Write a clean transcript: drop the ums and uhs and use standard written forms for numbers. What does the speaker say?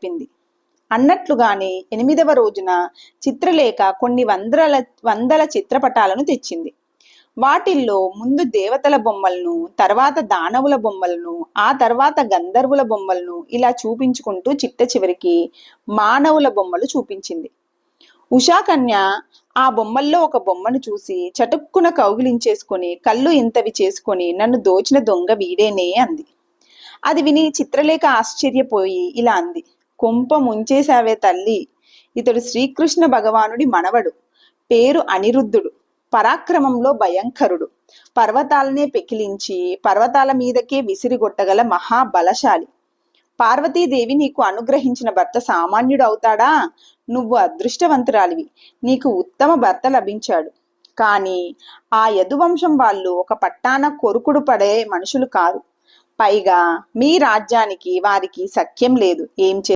తెలిపింది. అన్నట్లుగానే 8వ రోజున చిత్రలేఖ కొన్ని వందల చిత్రపటాలను తెచ్చింది. వాటిల్లో ముందు దేవతల బొమ్మలను, తర్వాత దానవుల బొమ్మలను, ఆ తర్వాత గంధర్వుల బొమ్మలను ఇలా చూపించుకుంటూ చిట్ట చివరికి మానవుల బొమ్మలు చూపించింది. ఉషాకన్య ఆ బొమ్మల్లో ఒక బొమ్మను చూసి చటుక్కున కౌగిలించేసుకొని కళ్ళు ఇంతవి చేసుకొని, నన్ను దోచిన దొంగ వీడేనే అంది. అది విని చిత్రలేఖ ఆశ్చర్యపోయి ఇలా అంది, కొంప ముంచేశావే తల్లి, ఇతడు శ్రీకృష్ణ భగవానుడి మనవడు, పేరు అనిరుద్ధుడు, పరాక్రమంలో భయంకరుడు, పర్వతాలనే పెకిలించి పర్వతాల మీదకే విసిరిగొట్టగల మహాబలశాలి. పార్వతీదేవి నీకు అనుగ్రహించిన భర్త సామాన్యుడు అవుతాడా? నువ్వు అదృష్టవంతురాలివి, నీకు ఉత్తమ భర్త లభించాడు. కానీ ఆ యదువంశం వాళ్ళు ఒక పట్టాన కొరుకుడు పడే మనుషులు కారు. పైగా మీ రాజ్యానికి వారికి సఖ్యం లేదు. ఏం